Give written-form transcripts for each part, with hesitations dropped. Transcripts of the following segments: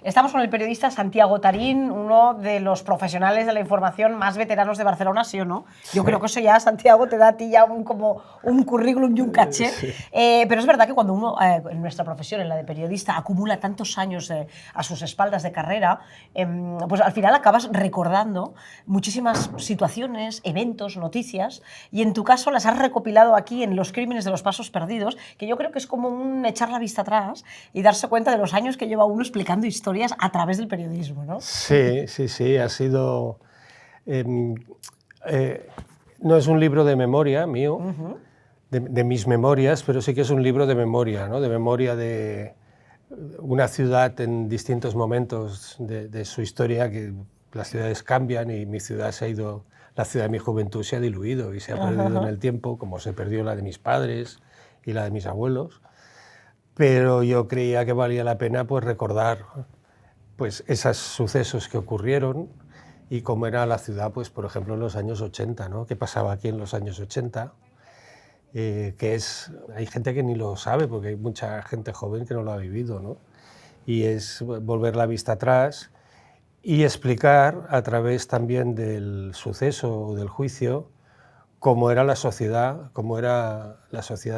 Estamos con el periodista Santiago Tarín, uno de los profesionales de la información más veteranos de Barcelona, ¿sí o no? Yo creo que eso ya, Santiago, te da a ti ya como un currículum y un caché. Sí. Pero es verdad que cuando uno, en nuestra profesión, en la de periodista, acumula tantos años a sus espaldas de carrera, pues al final acabas recordando muchísimas situaciones, eventos, noticias, y en tu caso las has recopilado aquí en Los crímenes de los pasos perdidos, que yo creo que es como un echar la vista atrás y darse cuenta de los años que lleva uno explicando historias a través del periodismo, ¿no? Sí, sí, sí, ha sido... no es un libro de memoria mío, de mis memorias, pero sí que es un libro de memoria, ¿no? De memoria de una ciudad en distintos momentos de su historia, que las ciudades cambian y mi ciudad se ha ido, la ciudad de mi juventud se ha diluido y se ha perdido en el tiempo, como se perdió la de mis padres y la de mis abuelos. Pero yo creía que valía la pena pues recordar pues esos sucesos que ocurrieron y cómo era la ciudad, pues por ejemplo en los años 80, ¿no? ¿Qué pasaba aquí en los años 80? Hay gente que ni lo sabe porque hay mucha gente joven que no lo ha vivido, ¿no? Y es volver la vista atrás y explicar a través también del suceso o del juicio cómo era la sociedad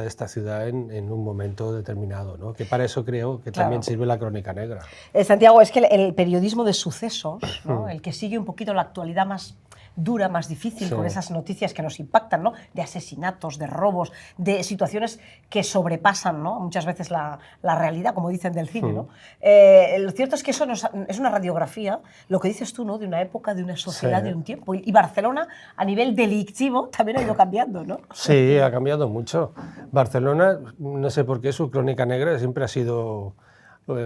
de esta ciudad en un momento determinado, ¿no? Que para eso creo que también sirve la crónica negra. Santiago, es que el periodismo de sucesos, ¿no? El que sigue un poquito la actualidad más dura, más difícil, Sí. con esas noticias que nos impactan, ¿no? De asesinatos, de robos, de situaciones que sobrepasan, ¿no? Muchas veces la realidad, como dicen del cine, ¿no? Lo cierto es que eso es una radiografía, lo que dices tú, ¿no? De una época, de una sociedad, Sí. de un tiempo. Y Barcelona, a nivel delictivo, también ha ido cambiando, ¿no? Sí, ha cambiado mucho. Barcelona, no sé por qué, su crónica negra siempre ha sido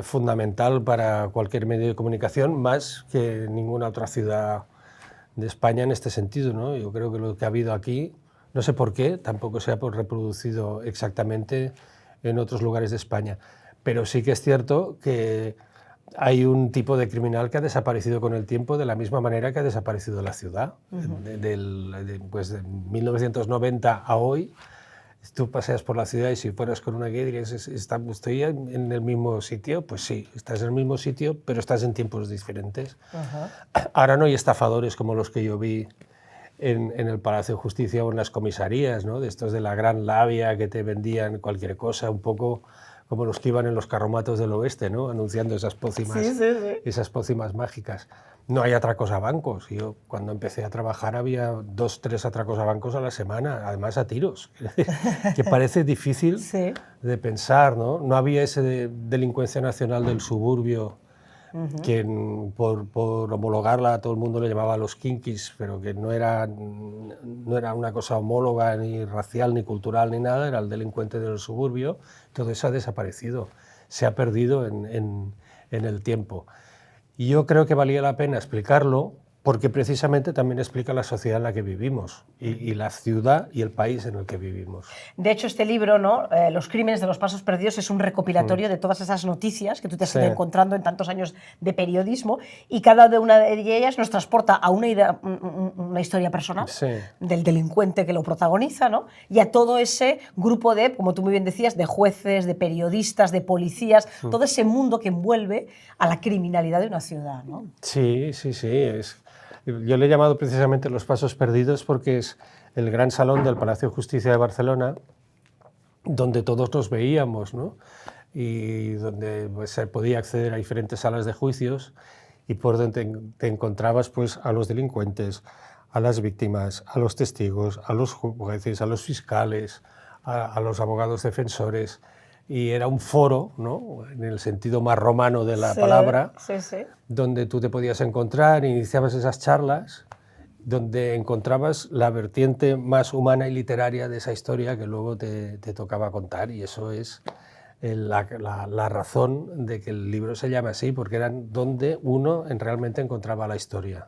fundamental para cualquier medio de comunicación, más que ninguna otra ciudad de España en este sentido, ¿no? Yo creo que lo que ha habido aquí, no sé por qué, tampoco se ha reproducido exactamente en otros lugares de España, pero sí que es cierto que hay un tipo de criminal que ha desaparecido con el tiempo de la misma manera que ha desaparecido la ciudad. Pues de 1990 a hoy, tú paseas por la ciudad y si fueras con una guía dirías, ¿estoy en el mismo sitio? Pues sí, estás en el mismo sitio, pero estás en tiempos diferentes. Ahora no hay estafadores como los que yo vi en el Palacio de Justicia o en las comisarías, ¿no? De estos de la gran labia que te vendían cualquier cosa, un poco como los que iban en los carromatos del oeste, ¿no? Anunciando esas pócimas, esas pócimas mágicas. No hay atracos a bancos. Yo cuando empecé a trabajar había 2, 3 atracos a bancos a la semana, además a tiros, que parece difícil de pensar, ¿no? No había ese delincuencia nacional del suburbio que por homologarla a todo el mundo le llamaba a los kinkis, pero que no era una cosa homóloga ni racial ni cultural ni nada, era el delincuente del suburbio. Todo eso ha desaparecido, se ha perdido en el tiempo. Y yo creo que valía la pena explicarlo porque precisamente también explica la sociedad en la que vivimos y la ciudad y el país en el que vivimos. De hecho, este libro, ¿no? Los crímenes de los pasos perdidos, es un recopilatorio de todas esas noticias que tú te has ido encontrando en tantos años de periodismo, y cada una de ellas nos transporta a una historia personal del delincuente que lo protagoniza, ¿no? Y a todo ese grupo de, como tú muy bien decías, de jueces, de periodistas, de policías, todo ese mundo que envuelve a la criminalidad de una ciudad, ¿no? Sí, sí, sí. Yo le he llamado precisamente Los Pasos Perdidos porque es el gran salón del Palacio de Justicia de Barcelona, donde todos nos veíamos, ¿no? Y donde pues, se podía acceder a diferentes salas de juicios y por donde te encontrabas pues, a los delincuentes, a las víctimas, a los testigos, a los jueces, a los fiscales, a los abogados defensores. Y era un foro, ¿no? En el sentido más romano de la palabra, donde tú te podías encontrar, iniciabas esas charlas, donde encontrabas la vertiente más humana y literaria de esa historia que luego te tocaba contar, y eso es la razón de que el libro se llame así, porque eran donde uno realmente encontraba la historia.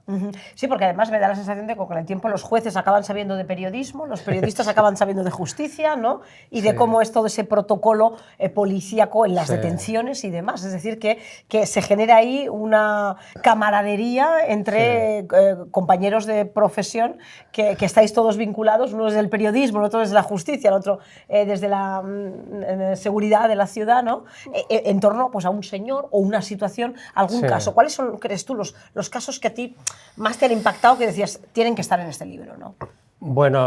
Sí, porque además me da la sensación de que con el tiempo los jueces acaban sabiendo de periodismo, los periodistas acaban sabiendo de justicia, ¿no? Y de cómo es todo ese protocolo policíaco en las detenciones y demás. Es decir, que se genera ahí una camaradería entre compañeros de profesión que estáis todos vinculados, uno desde el periodismo, el otro desde la justicia, el otro desde la seguridad de la ciudad, ¿no? En torno pues, a un señor o una situación, algún Sí. caso. ¿Cuáles son, crees tú, los casos que a ti más te han impactado, que decías, tienen que estar en este libro, ¿no? Bueno,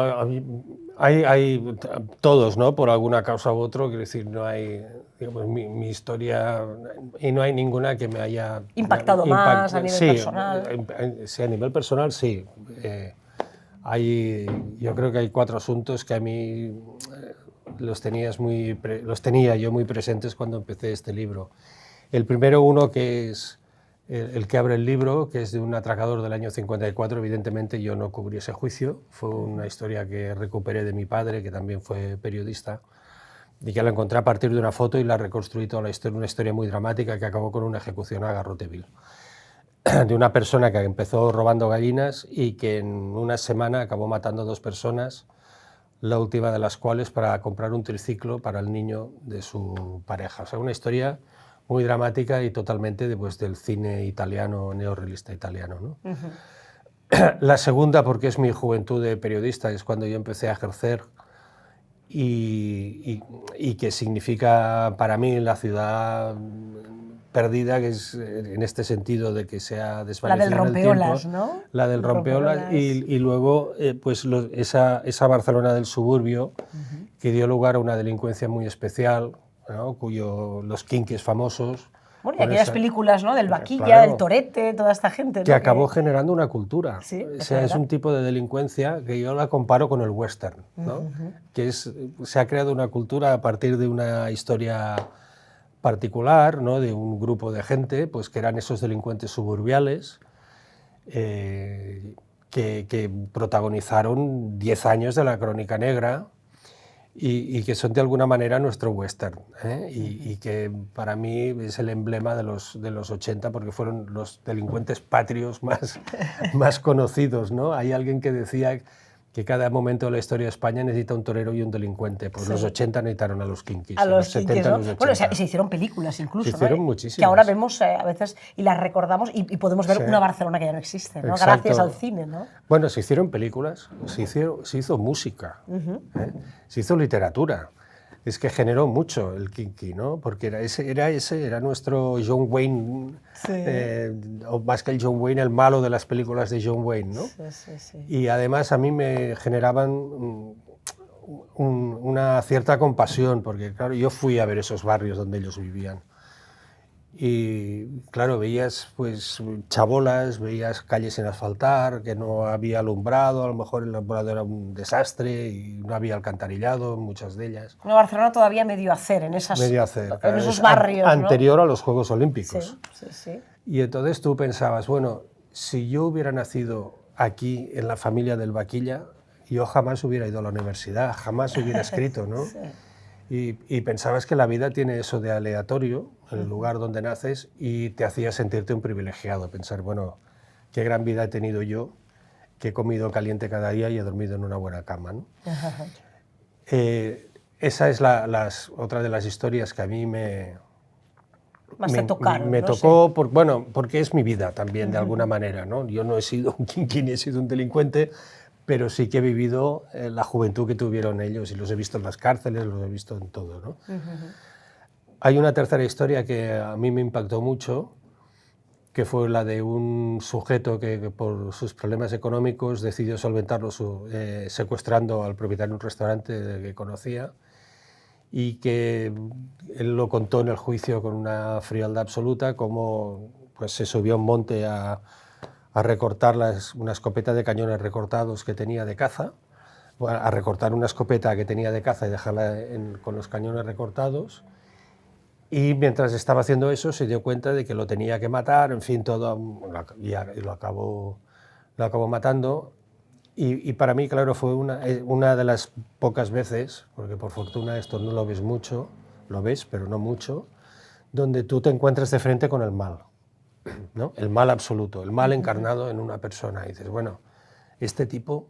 hay todos, ¿no? Por alguna causa u otra, quiero decir, no hay, digamos, mi historia, y no hay ninguna que me haya Impactado más a nivel sí, personal. Sí, a nivel personal sí. Yo creo que hay 4 asuntos que a mí los tenía yo muy presentes cuando empecé este libro. El primero, uno que es el que abre el libro, que es de un atracador del año 54. Evidentemente yo no cubrí ese juicio, fue una historia que recuperé de mi padre, que también fue periodista, y que la encontré a partir de una foto y la reconstruí toda la historia, una historia muy dramática que acabó con una ejecución a garrote vil, de una persona que empezó robando gallinas y que en una semana acabó matando a 2 personas, la última de las cuales para comprar un triciclo para el niño de su pareja. O sea, una historia muy dramática y totalmente del cine italiano, neorrealista italiano, ¿no? La segunda, porque es mi juventud de periodista, es cuando yo empecé a ejercer y que significa para mí la ciudad perdida, que es en este sentido de que se ha desvanecido La del en el tiempo. rompeolas, ¿no? La del rompeolas y luego pues esa Barcelona del suburbio que dio lugar a una delincuencia muy especial, ¿no? Los kinkis famosos. Bueno, y aquellas películas, ¿no? Del Vaquilla, claro, del Torete, toda esta gente, ¿no? Que acabó generando una cultura. Sí, o sea, es un tipo de delincuencia que yo la comparo con el western, ¿no? Que se ha creado una cultura a partir de una historia particular, ¿no? De un grupo de gente, pues que eran esos delincuentes suburbiales que protagonizaron 10 años de la Crónica Negra y que son de alguna manera nuestro western, ¿eh? Y que para mí es el emblema de los 80, porque fueron los delincuentes patrios más conocidos, ¿no? Hay alguien que decía que cada momento de la historia de España necesita un torero y un delincuente. Pues los 80 necesitaron a los kinkis, a los 70 ¿no? a los 80. Bueno, se hicieron películas incluso, se hicieron ¿no? muchísimas. Que ahora vemos a veces y las recordamos y podemos ver una Barcelona que ya no existe, ¿no? Gracias al cine, ¿no? Bueno, se hicieron películas, se hizo música, se hizo literatura. Es que generó mucho el kinky, ¿no? Porque era nuestro John Wayne, o más que el John Wayne, el malo de las películas de John Wayne, ¿no? Sí. Y además a mí me generaban una cierta compasión, porque claro, yo fui a ver esos barrios donde ellos vivían. Y claro, veías pues chabolas, veías calles sin asfaltar, que no había alumbrado, a lo mejor el alumbrado era un desastre y no había alcantarillado en muchas de ellas. Una Barcelona todavía medio hacer en esos barrios, anterior a los Juegos Olímpicos. Sí. Y entonces tú pensabas, bueno, si yo hubiera nacido aquí en la familia del Vaquilla, yo jamás hubiera ido a la universidad, jamás hubiera escrito, ¿no? Sí. Y pensabas que la vida tiene eso de aleatorio en el lugar donde naces y te hacía sentirte un privilegiado, pensar, bueno, qué gran vida he tenido yo, que he comido caliente cada día y he dormido en una buena cama, ¿no? Esa es otra de las historias que a mí me tocaron, me ¿no? tocó, porque es mi vida también, de alguna manera, ¿no? Yo no he sido un kinky ni he sido un delincuente, pero sí que he vivido la juventud que tuvieron ellos y los he visto en las cárceles, los he visto en todo, ¿no? Hay una tercera historia que a mí me impactó mucho, que fue la de un sujeto que por sus problemas económicos decidió solventarlo secuestrando al propietario de un restaurante que conocía, y que él lo contó en el juicio con una frialdad absoluta, cómo pues, se subió a un monte a recortar una escopeta de cañones recortados que tenía de caza, a recortar una escopeta que tenía de caza y dejarla con los cañones recortados, y mientras estaba haciendo eso se dio cuenta de que lo tenía que matar, en fin, todo, y lo acabó matando. Y para mí, claro, fue una de las pocas veces, porque por fortuna esto no lo ves mucho, lo ves, pero no mucho, donde tú te encuentras de frente con el mal, ¿no? El mal absoluto, el mal encarnado en una persona. Y dices, bueno, este tipo,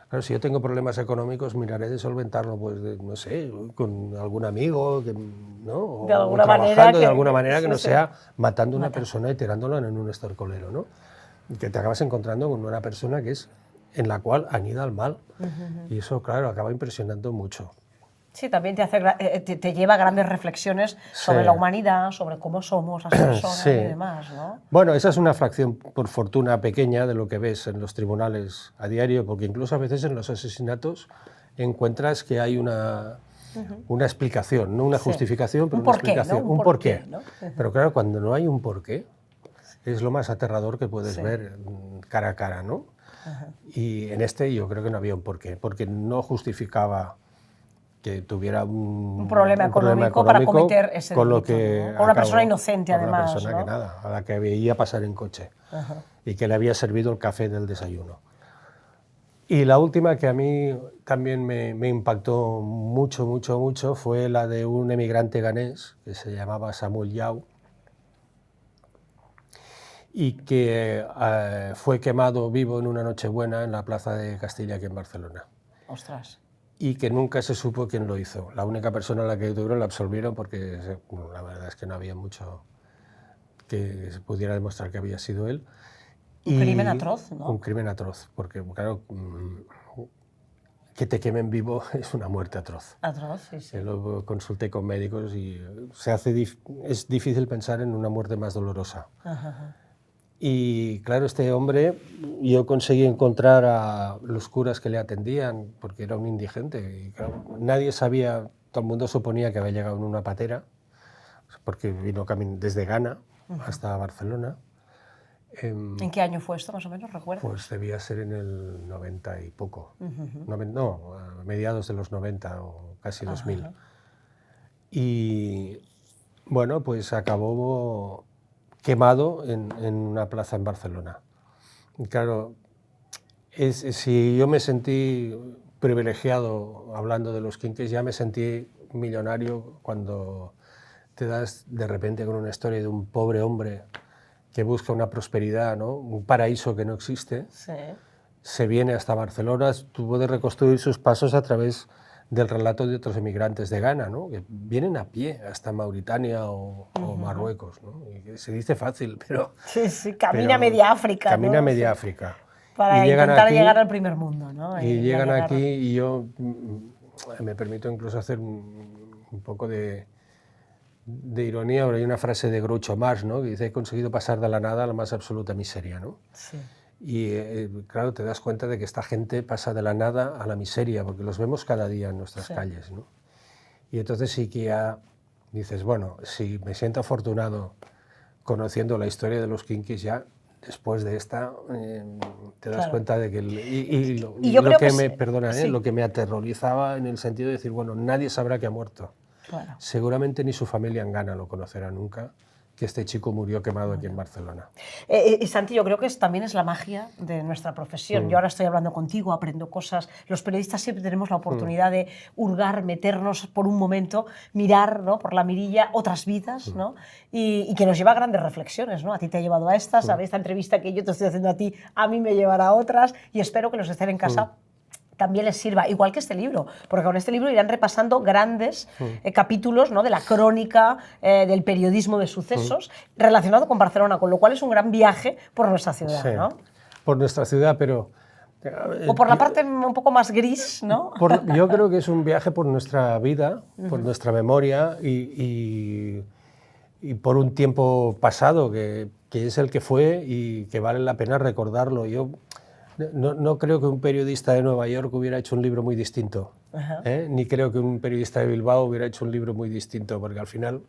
claro, si yo tengo problemas económicos, miraré de solventarlo, pues, no sé, con algún amigo, ¿no? De alguna trabajando de alguna manera manera que no sea matando a una persona y tirándola en un estercolero, ¿no? Y que te acabas encontrando con una persona que es en la cual anida el mal. Y eso, claro, acaba impresionando mucho. Sí, también te lleva a grandes reflexiones sobre la humanidad, sobre cómo somos las personas y demás, ¿no? Bueno, esa es una fracción, por fortuna, pequeña de lo que ves en los tribunales a diario, porque incluso a veces en los asesinatos encuentras que hay una explicación, no una justificación, pero una explicación. ¿no? Un porqué, ¿no? Pero claro, cuando no hay un porqué, es lo más aterrador que puedes ver cara a cara, ¿no? Y en este yo creo que no había un porqué, porque no justificaba que tuviera un problema económico para cometer ese delito, ¿no? Con una persona inocente, además. Una persona que nada, a la que veía pasar en coche y que le había servido el café del desayuno. Y la última que a mí también me impactó mucho fue la de un emigrante ganés que se llamaba Samuel Yau y que fue quemado vivo en una Nochebuena en la Plaza de Castilla, aquí en Barcelona. Ostras. Y que nunca se supo quién lo hizo. La única persona a la que tuvieron la absolvieron porque la verdad es que no había mucho que se pudiera demostrar que había sido él. Un crimen atroz, ¿no? Un crimen atroz, porque claro, que te quemen vivo es una muerte atroz. Atroz, sí. Lo consulté con médicos y es difícil pensar en una muerte más dolorosa. Y claro, este hombre, yo conseguí encontrar a los curas que le atendían, porque era un indigente. Y claro, nadie sabía, todo el mundo suponía que había llegado en una patera, porque vino desde Ghana hasta Barcelona. ¿En qué año fue esto, más o menos, recuerdas? Pues debía ser en el 90 y poco. No, a mediados de los 90 o casi 2000. Y bueno, pues acabó quemado en una plaza en Barcelona. Y claro, si yo me sentí privilegiado hablando de los quinquis, ya me sentí millonario cuando te das de repente con una historia de un pobre hombre que busca una prosperidad, ¿no? Un paraíso que no existe. Se viene hasta Barcelona, tuvo de reconstruir sus pasos a través del relato de otros emigrantes de Ghana, ¿no? Que vienen a pie hasta Mauritania o Marruecos, ¿no? Y se dice fácil, pero... Sí, camina media África, camina ¿no? media África. Para intentar llegar al primer mundo, ¿no? Y llegan aquí y yo me permito incluso hacer un poco de ironía, pero hay una frase de Groucho Marx, ¿no? Que dice: he conseguido pasar de la nada a la más absoluta miseria, ¿no? Sí. Y claro, te das cuenta de que esta gente pasa de la nada a la miseria, porque los vemos cada día en nuestras calles, ¿no? Y entonces sí que ya dices, bueno, si me siento afortunado conociendo la historia de los quinquis, ya después de esta te das cuenta de que... lo que me aterrorizaba en el sentido de decir, bueno, nadie sabrá que ha muerto. Claro. Seguramente ni su familia en Ghana lo conocerá nunca, que este chico murió quemado aquí en Barcelona. Santi, yo creo que también es la magia de nuestra profesión. Yo ahora estoy hablando contigo, aprendo cosas. Los periodistas siempre tenemos la oportunidad de hurgar, meternos por un momento, mirar, ¿no?, por la mirilla otras vidas, ¿no? Y que nos lleva a grandes reflexiones, ¿no? A ti te ha llevado a estas, a esta entrevista que yo te estoy haciendo a ti, a mí me llevará a otras, y espero que los que estén en casa también les sirva, igual que este libro, porque con este libro irán repasando grandes capítulos, ¿no?, de la crónica, del periodismo de sucesos relacionado con Barcelona, con lo cual es un gran viaje por nuestra ciudad, ¿no? Por nuestra ciudad, pero... o por la parte un poco más gris, ¿no? Yo creo que es un viaje por nuestra vida, por nuestra memoria y por un tiempo pasado que es el que fue y que vale la pena recordarlo. Yo no creo que un periodista de Nueva York hubiera hecho un libro muy distinto, ni creo que un periodista de Bilbao hubiera hecho un libro muy distinto, porque al final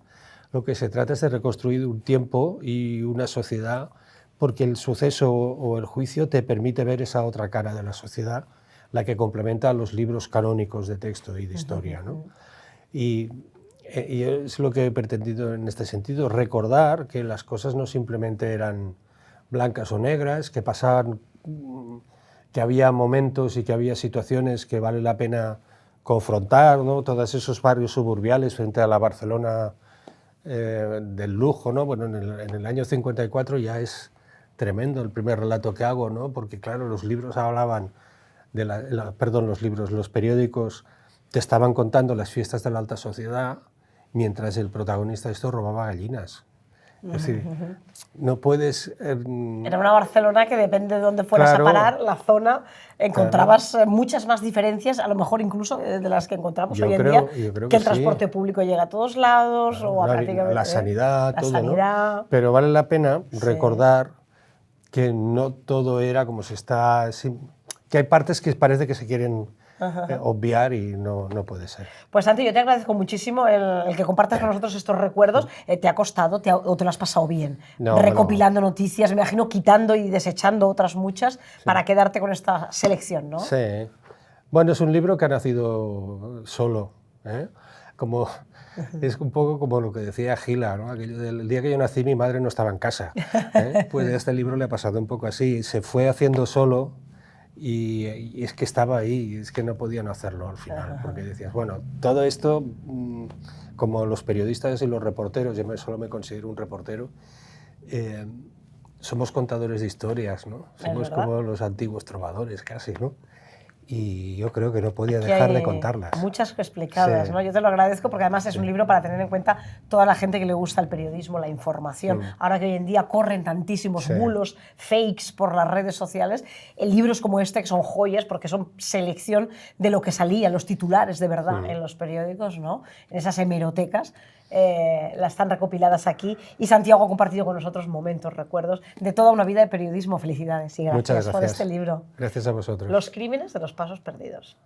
lo que se trata es de reconstruir un tiempo y una sociedad, porque el suceso o el juicio te permite ver esa otra cara de la sociedad, la que complementa a los libros canónicos de texto y de historia, ¿no? Y es lo que he pretendido en este sentido, recordar que las cosas no simplemente eran blancas o negras, que pasaban, que había momentos y que había situaciones que vale la pena confrontar, ¿no? Todos esos barrios suburbiales frente a la Barcelona del lujo, ¿no? Bueno, en el año 54 ya es tremendo el primer relato que hago, ¿no? Porque claro, los libros hablaban de los periódicos te estaban contando las fiestas de la alta sociedad, mientras el protagonista de esto robaba gallinas. Es decir, no puedes... Era una Barcelona que depende de dónde fueras Claro. a parar, la zona, encontrabas muchas más diferencias, a lo mejor incluso de las que encontramos Yo hoy en creo- día, yo creo que que el transporte sí. público llega a todos lados, o a prácticamente... la sanidad, la todo, sanidad. ¿no? Pero vale la pena Sí. recordar que no todo era como se está... que hay partes que parece que se quieren obviar y no puede ser. Pues Santi, yo te agradezco muchísimo el que compartas con nosotros estos recuerdos. ¿Te ha costado o te lo has pasado bien? No, Recopilando noticias, me imagino quitando y desechando otras muchas para quedarte con esta selección, ¿no? Sí. Bueno, es un libro que ha nacido solo, ¿eh? Es un poco como lo que decía Gila, ¿no? Aquello del día que yo nací mi madre no estaba en casa, ¿eh? Pues a este libro le ha pasado un poco así, se fue haciendo solo y es que estaba ahí, es que no podía no hacerlo al final, porque decías, bueno, todo esto, como los periodistas y los reporteros, yo solo me considero un reportero, somos contadores de historias, ¿no? Somos como los antiguos trovadores casi, ¿no? Y yo creo que no podía Aquí dejar de hay contarlas. muchas explicadas, Sí. ¿no? Yo te lo agradezco porque además es un libro para tener en cuenta toda la gente que le gusta el periodismo, la información. Ahora que hoy en día corren tantísimos bulos, fakes por las redes sociales, libros como este que son joyas porque son selección de lo que salía, los titulares de verdad en los periódicos, ¿no? En esas hemerotecas. Las están recopiladas aquí y Santiago ha compartido con nosotros momentos, recuerdos de toda una vida de periodismo. Felicidades y Muchas gracias por gracias este libro. Gracias a vosotros. Los crímenes de los pasos perdidos.